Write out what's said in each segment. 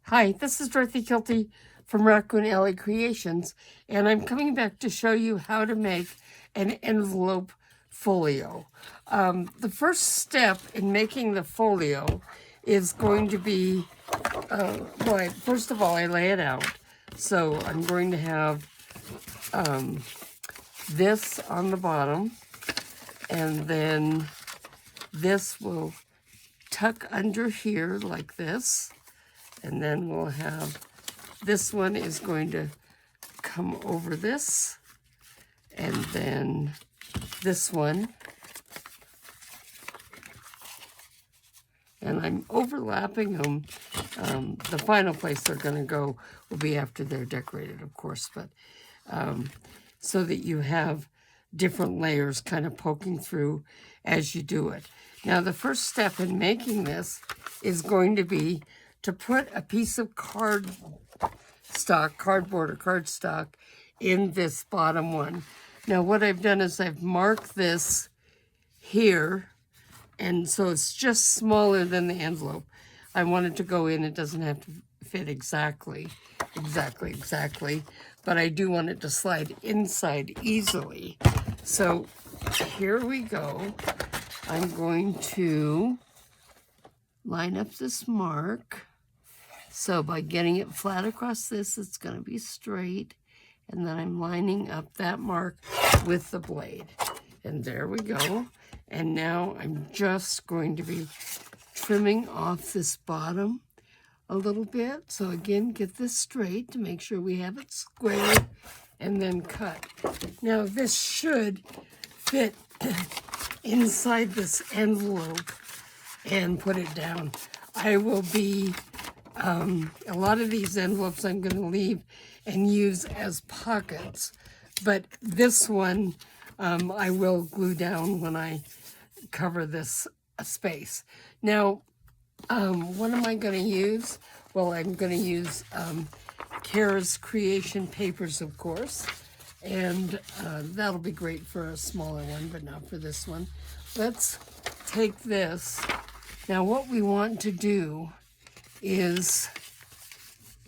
Hi, this is Dorothy Kilty from Raccoon Alley Creations, and I'm coming back to show you how to make an envelope folio. The first step in making the folio is going to be, first of all, I lay it out. So I'm going to have this on the bottom, and then this will tuck under here like this. And then we'll have, this one is going to come over this, and then this one. And I'm overlapping them. The final place they're going to go will be after they're decorated, of course, but so that you have different layers kind of poking through as you do it. Now, the first step in making this is going to be to put a piece of cardboard or cardstock in this bottom one. Now, what I've done is I've marked this here, and so it's just smaller than the envelope. I want it to go in. It doesn't have to fit exactly, but I do want it to slide inside easily. So here we go. I'm going to line up this mark. So by getting it flat across this, it's going to be straight. And then I'm lining up that mark with the blade. And there we go. And now I'm just going to be trimming off this bottom a little bit. So again, get this straight to make sure we have it squared, and then cut. Now this should fit inside this envelope and put it down. I will be, a lot of these envelopes I'm going to leave and use as pockets, but this one I will glue down when I cover this space. Now, what am I going to use? Well, I'm going to use Cara's Creation papers, of course, and that'll be great for a smaller one, but not for this one. Let's take this. Now, what we want to do is,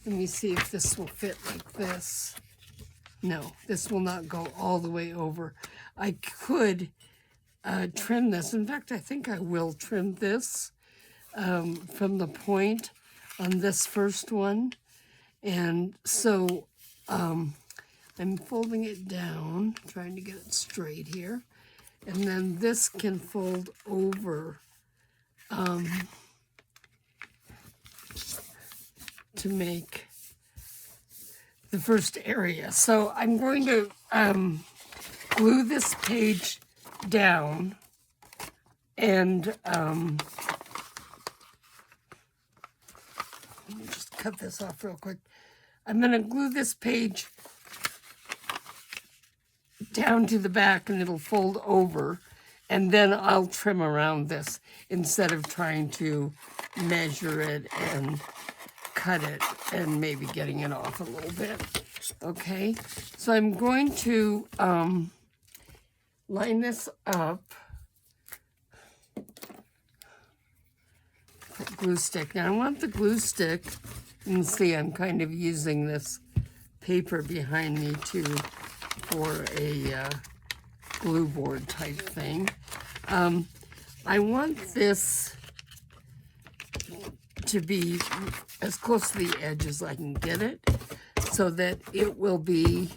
let me see if this will fit like this. No, this will not go all the way over. I could trim this. In fact, I think I will trim this from the point on this first one. And so I'm folding it down, trying to get it straight here. And then this can fold over to make the first area. So I'm going to glue this page down, and let me just cut this off real quick. I'm going to glue this page down to the back, and it'll fold over, and then I'll trim around this instead of trying to measure it and cut it and maybe getting it off a little bit. Okay, so I'm going to line this up. Put glue stick. Now I want the glue stick, and see I'm kind of using this paper behind me for a glue board type thing. I want this to be as close to the edge as I can get it, so that it will be,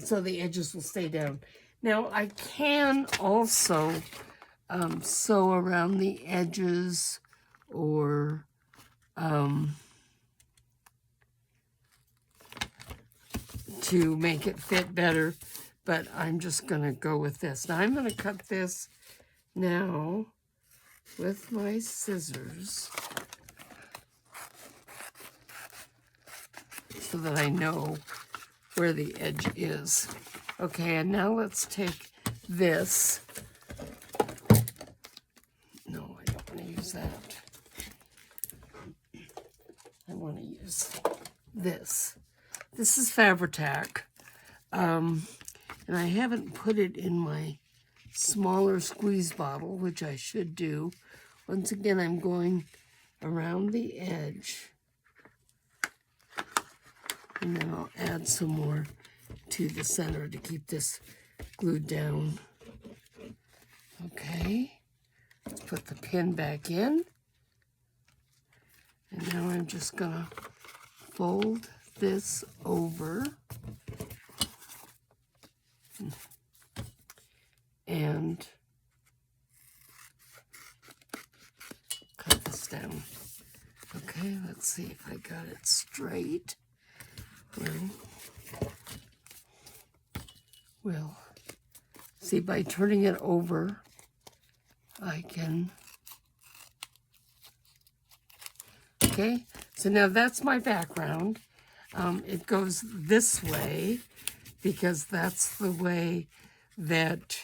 so the edges will stay down. Now I can also sew around the edges, or to make it fit better, but I'm just going to go with this. Now I'm going to cut this now with my scissors so that I know where the edge is. Okay, and now let's take this. No, I don't want to use that. I want to use this. This is Fabri-Tac, and I haven't put it in my smaller squeeze bottle, which I should do. Once again, I'm going around the edge And then I'll add some more to the center to keep this glued down. Okay, let's put the pin back in. And now I'm just gonna fold this over and cut this down. Okay, let's see if I got it straight. Well, see, by turning it over, I can... Okay, so now that's my background. It goes this way because that's the way that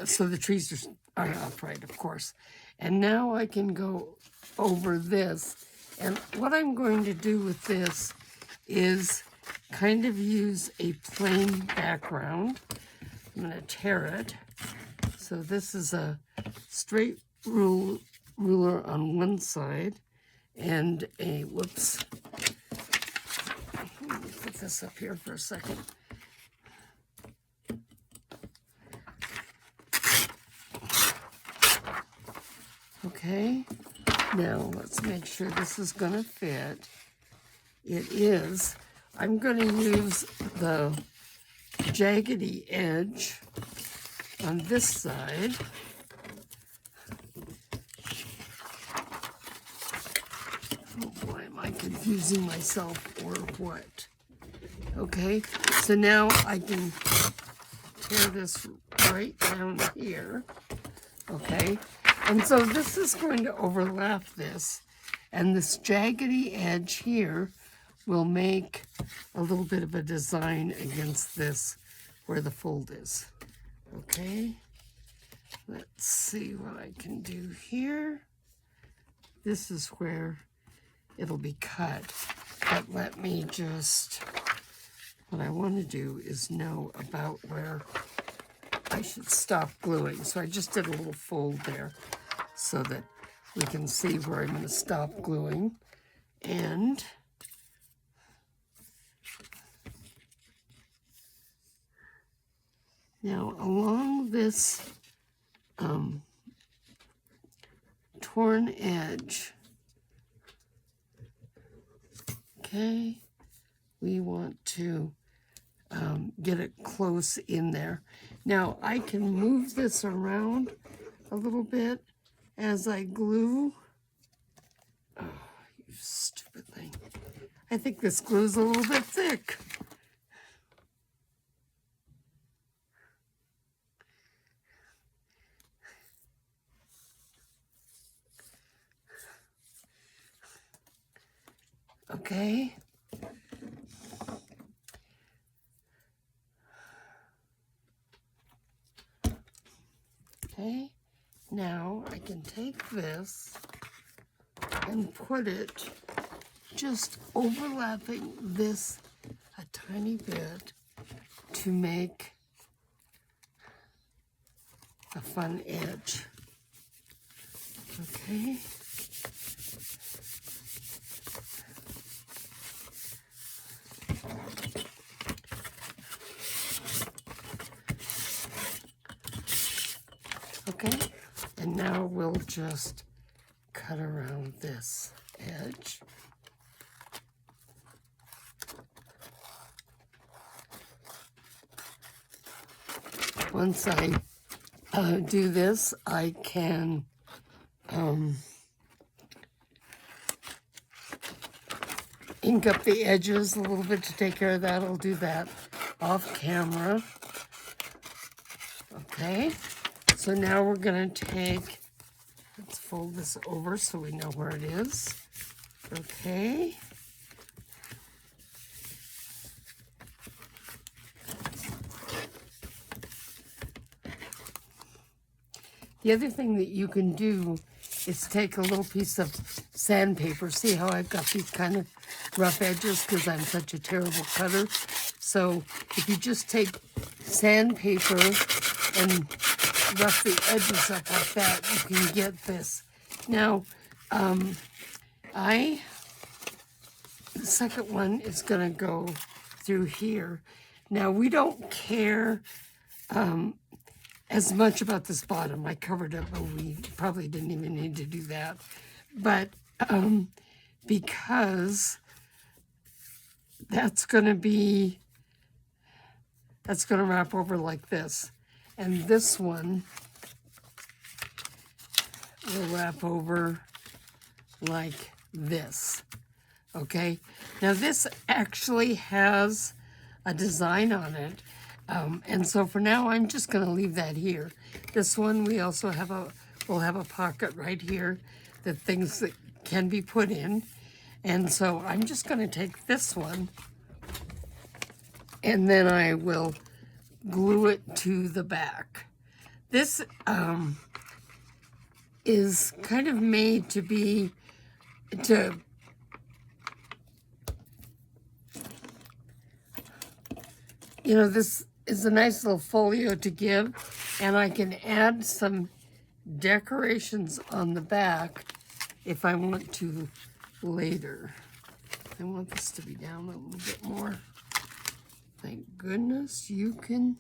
so the trees are upright, of course. And now I can go over this. And what I'm going to do with this is kind of use a plain background. I'm going to tear it. So this is a straight ruler on one side and a, whoops, let me put this up here for a second. Okay, now let's make sure this is going to fit. It is. I'm going to use the jaggedy edge on this side. Oh boy, am I confusing myself or what? Okay, so now I can tear this right down here. Okay, and so this is going to overlap this, and this jaggedy edge here will make a little bit of a design against this where the fold is. Okay, let's see what I can do here. This is where it'll be cut, but let me just, what I want to do is know about where I should stop gluing. So I just did a little fold there so that we can see where I'm going to stop gluing. And now along this torn edge, okay, we want to get it close in there. Now I can move this around a little bit as I glue. Oh, you stupid thing. I think this glue's a little bit thick. Okay. Okay, now I can take this and put it just overlapping this a tiny bit to make a fun edge. Okay. Okay, and now we'll just cut around this edge. Once I do this, I can ink up the edges a little bit to take care of that. I'll do that off camera. Okay. So now we're going to take, let's fold this over so we know where it is. Okay. The other thing that you can do is take a little piece of sandpaper. See how I've got these kind of rough edges because I'm such a terrible cutter. So if you just take sandpaper and rough the edges up like that, you can get this. Now, I the second one is going to go through here. Now, we don't care as much about this bottom. I covered it, but we probably didn't even need to do that. But because that's going to wrap over like this. And this one will wrap over like this. Okay, now this actually has a design on it, and so for now I'm just going to leave that here. This one we also have we'll have a pocket right here, that things that can be put in, and so I'm just going to take this one, and then I will glue it to the back. This is kind of made to be you know, this is a nice little folio to give, and I can add some decorations on the back if I want to later. I want this to be down a little bit more. Thank goodness you can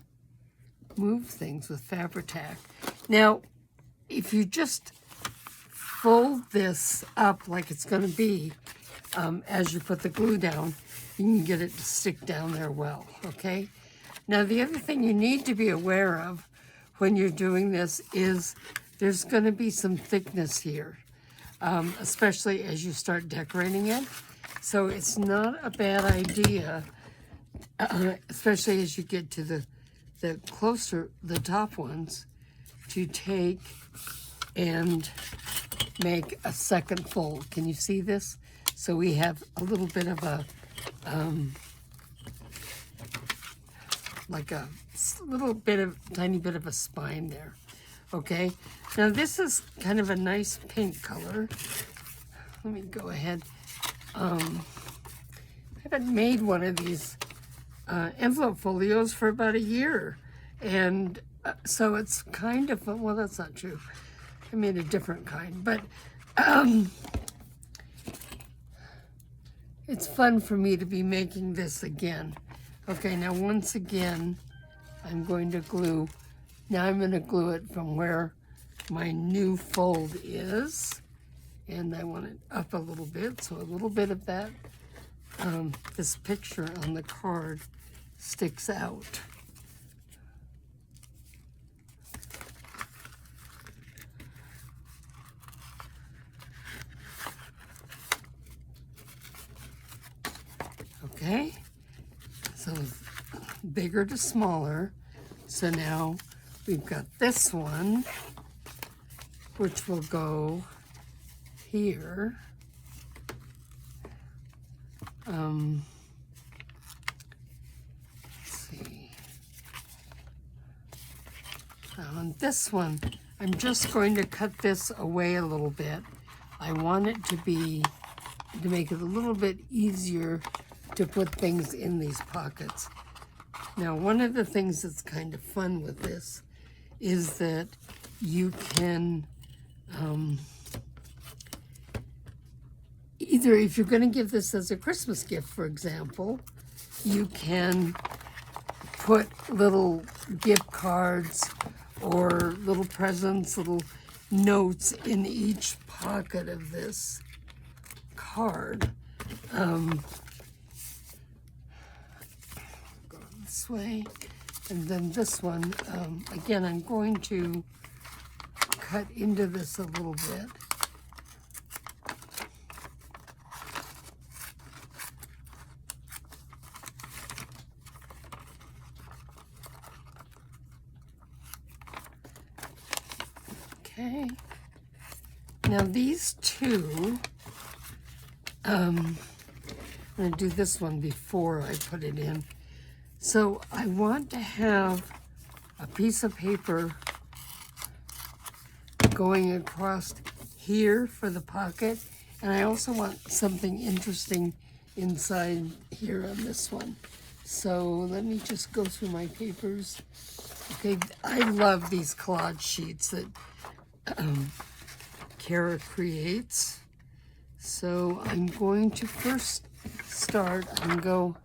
move things with Fabri-Tac. Now, if you just fold this up like it's going to be, as you put the glue down, you can get it to stick down there well, okay? Now, the other thing you need to be aware of when you're doing this is there's going to be some thickness here, especially as you start decorating it. So it's not a bad idea, especially as you get to the closer, the top ones, to take and make a second fold. Can you see this? So we have a little bit of a, like a little bit of, tiny bit of a spine there. Okay, now this is kind of a nice pink color. Let me go ahead. I haven't made one of these envelope folios for about a year. And so it's kind of, well, that's not true. I made a different kind, but it's fun for me to be making this again. Okay, now once again, I'm going to glue. Now I'm going to glue it from where my new fold is. And I want it up a little bit, so a little bit of that, this picture on the card sticks out. Okay, so bigger to smaller. So now we've got this one, which will go here. Let's see. On this one, I'm just going to cut this away a little bit. I want it to make it a little bit easier to put things in these pockets. Now, one of the things that's kind of fun with this is that you can either, if you're going to give this as a Christmas gift, for example, you can put little gift cards or little presents, little notes in each pocket of this card. Go this way. And then this one, again, I'm going to cut into this a little bit. Okay. Now these two, I'm going to do this one before I put it in. So I want to have a piece of paper going across here for the pocket, and I also want something interesting inside here on this one. So let me just go through my papers. Okay, I love these collage sheets that Cara creates. So I'm going to first start and go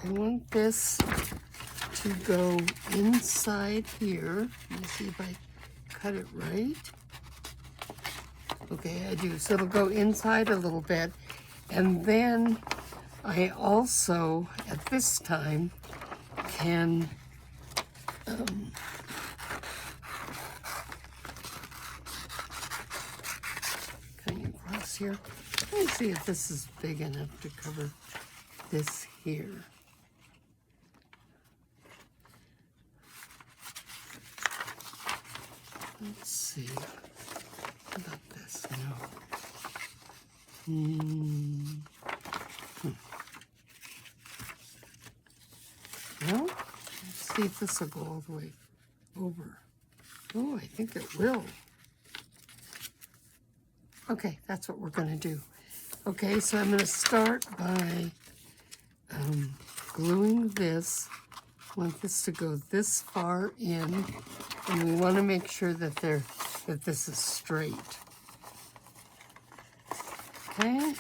I want this to go inside here. Let me see if I cut it right. Okay, I do. So it'll go inside a little bit. And then I also, at this time, can cutting across here. Let me see if this is big enough to cover this here. Let's see. How about this now? No? Let's see if this will go all the way over. Oh, I think it will. Okay, that's what we're going to do. Okay, so I'm going to start by gluing this. I want this to go this far in, and we want to make sure that this is straight. Okay,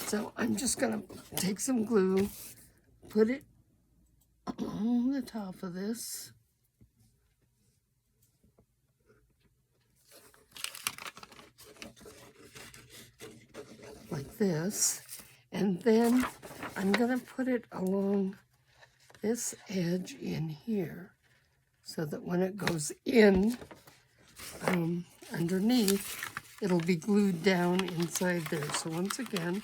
so I'm just going to take some glue, put it on the top of this. Like this, and then I'm going to put it along this edge in here so that when it goes in underneath, it'll be glued down inside there. So once again,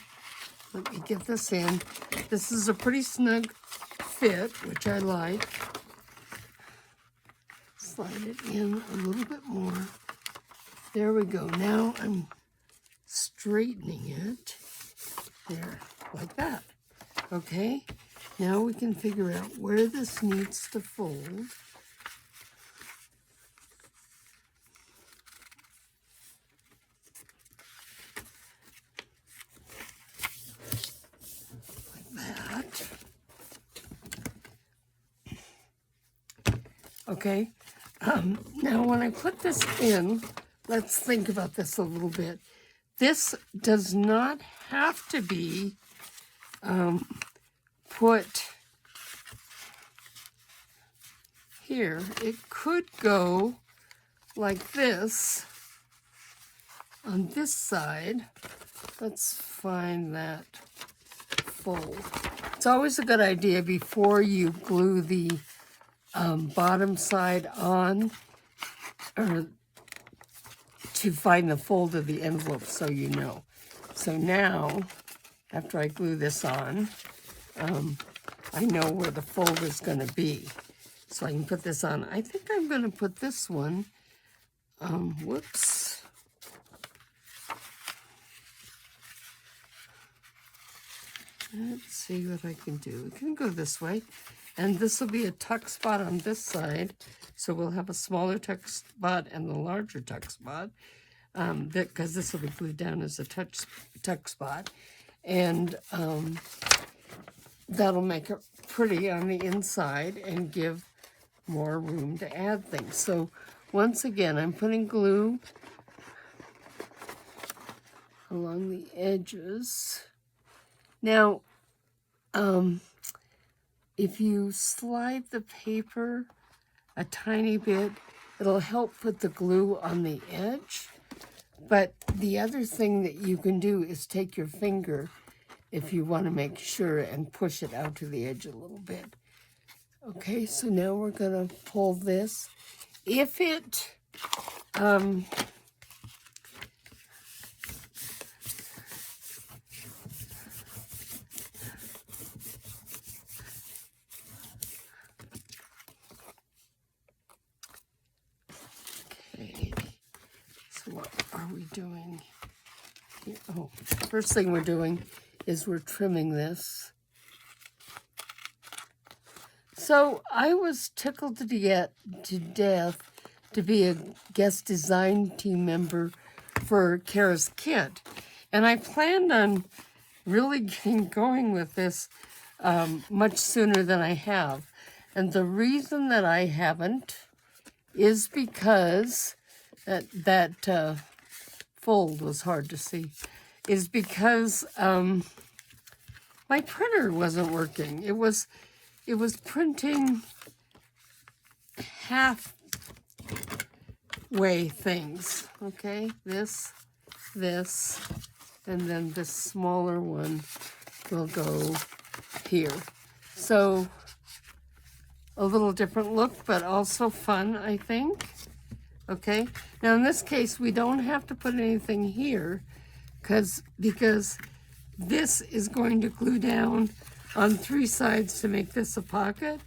let me get this in. This is a pretty snug fit, which I like. Slide it in a little bit more. There we go. Now I'm straightening it there, like that. Okay, now we can figure out where this needs to fold. Like that. Okay, now when I put this in, let's think about this a little bit. This does not have to be put here. It could go like this on this side. Let's find that fold. It's always a good idea before you glue the bottom side on, or to find the fold of the envelope so you know. So now, after I glue this on, I know where the fold is going to be. So I can put this on. I think I'm going to put this one, whoops. Let's see what I can do. We can go this way. And this will be a tuck spot on this side. So we'll have a smaller tuck spot and the larger tuck spot. Because this will be glued down as a tuck spot. And that'll make it pretty on the inside and give more room to add things. So once again, I'm putting glue along the edges. Now, if you slide the paper a tiny bit, it'll help put the glue on the edge. But the other thing that you can do is take your finger, if you want to make sure, and push it out to the edge a little bit. Okay, so now we're going to pull this. If it, what are we doing here? Oh, first thing we're doing is we're trimming this. So I was tickled to death to be a guest design team member for Cara's kit. And I planned on really getting going with this much sooner than I have. And the reason that I haven't is because that fold was hard to see, is because my printer wasn't working. It was printing halfway things, okay? This, and then this smaller one will go here. So a little different look, but also fun, I think. Okay, now in this case, we don't have to put anything here because this is going to glue down on 3 sides to make this a pocket.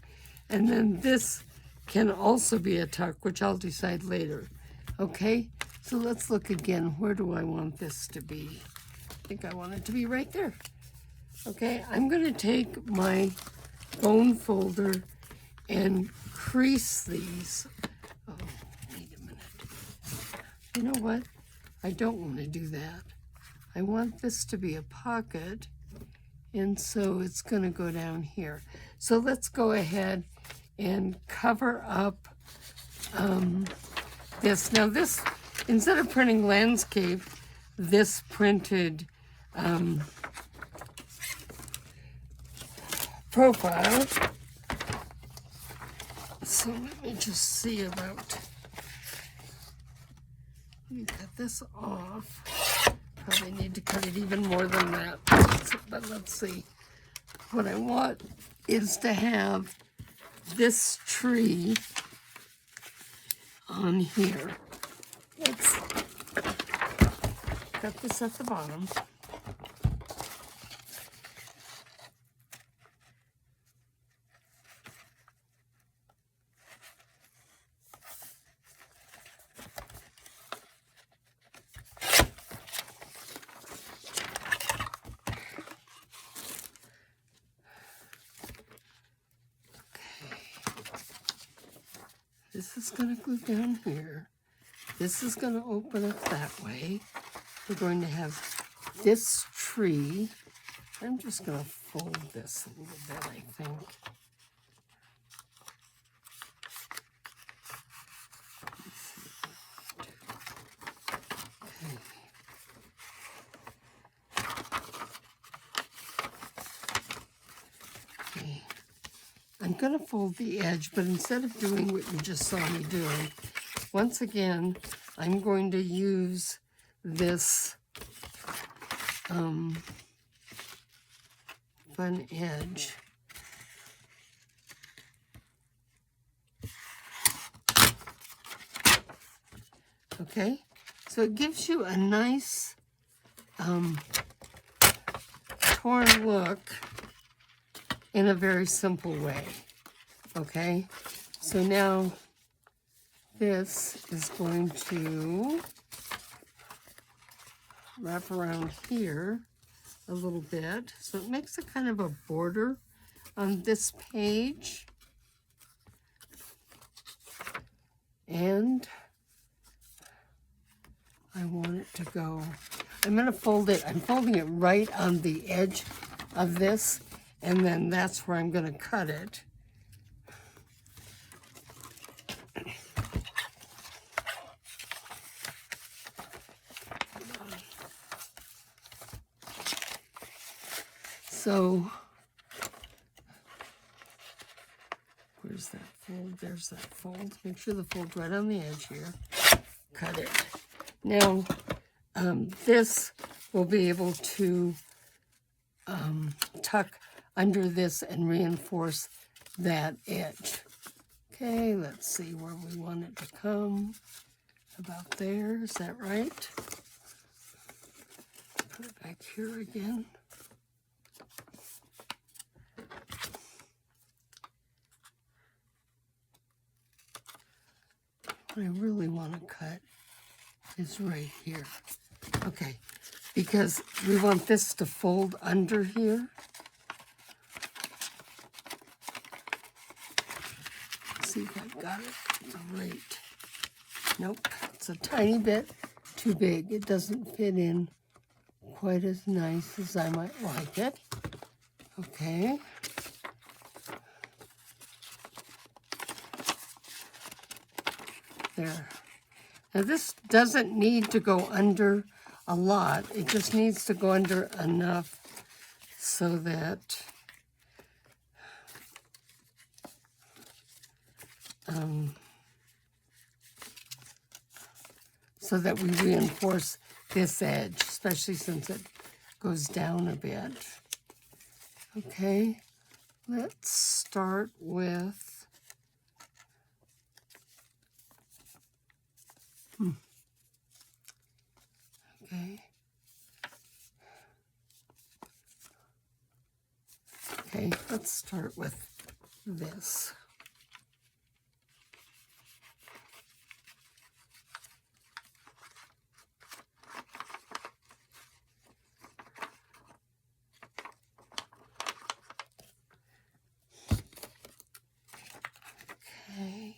And then this can also be a tuck, which I'll decide later. Okay, so let's look again. Where do I want this to be? I think I want it to be right there. Okay, I'm going to take my bone folder and crease these. Oh, wait a minute. You know what? I don't want to do that. I want this to be a pocket, and so it's going to go down here. So let's go ahead and cover up this. Now this, instead of printing landscape, this printed profile. So let me just see about, let me cut this off. Probably need to cut it even more than that, but let's see. What I want is to have this tree on here. Let's cut this at the bottom. This is going to glue down here. This is going to open up that way. We're going to have this tree. I'm just going to fold this a little bit, I think. Okay. I'm going to fold the edge, but instead of doing what you just saw me doing, once again, I'm going to use this fun edge. Okay, so it gives you a nice torn look in a very simple way. Okay, so now this is going to wrap around here a little bit, so it makes a kind of a border on this page. And I want it to go, I'm going to fold it, I'm folding it right on the edge of this, and then that's where I'm going to cut it. So, where's that fold? There's that fold. Make sure the fold's right on the edge here. Cut it. Now, this will be able to tuck under this and reinforce that edge. Okay, let's see where we want it to come. About there, is that right? Put it back here again. What I really want to cut is right here. Okay, because we want this to fold under here. Let's see if I've got it right. Nope, it's a tiny bit too big. It doesn't fit in quite as nice as I might like it. Okay. There. Now this doesn't need to go under a lot. It just needs to go under enough so that we reinforce this edge, especially since it goes down a bit. Okay, let's start with okay. Okay, let's start with this. Okay.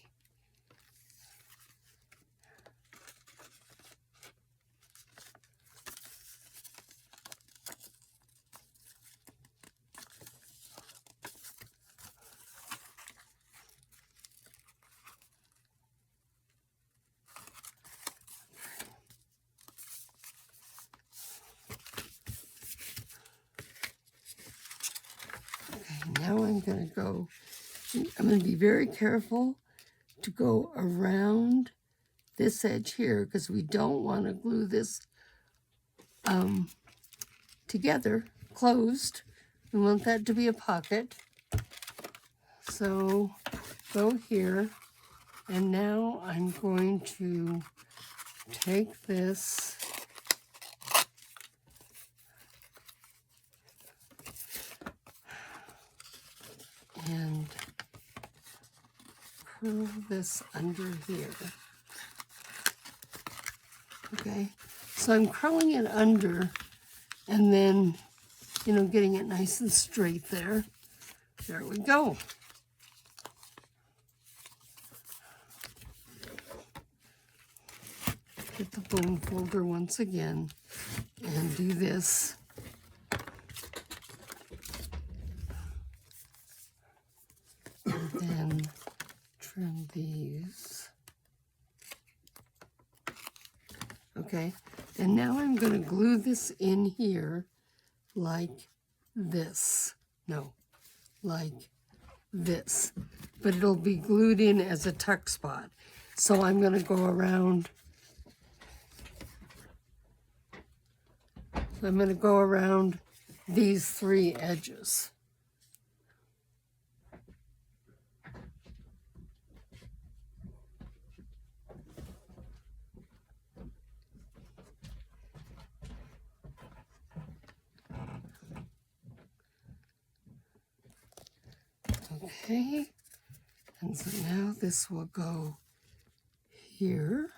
Now I'm going to be very careful to go around this edge here because we don't want to glue this together, closed. We want that to be a pocket. So go here, and now I'm going to take this and curl this under here. Okay, so I'm curling it under and then, getting it nice and straight there. There we go. Get the bone folder once again and do this. And then trim these. Okay, and now I'm going to glue this in here like this. No, like this. But it'll be glued in as a tuck spot. So I'm going to go around. I'm going to go around these three edges. Okay, and so now this will go here.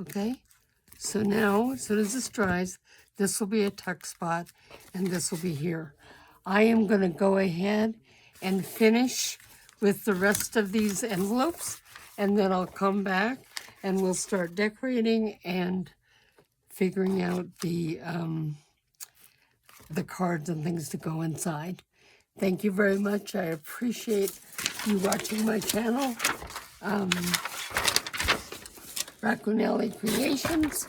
Okay, so now as soon as this dries, this will be a tuck spot and this will be here. I am going to go ahead and finish with the rest of these envelopes, and then I'll come back and we'll start decorating and figuring out the cards and things to go inside. Thank you very much. I appreciate you watching my channel, Raquenelli Creations.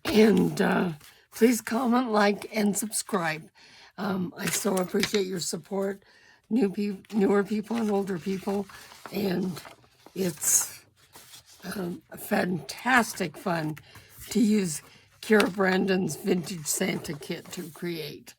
And please comment, like, and subscribe. I so appreciate your support, newer people and older people, and it's fantastic fun to use Cara Brandon's Vintage Santa kit to create.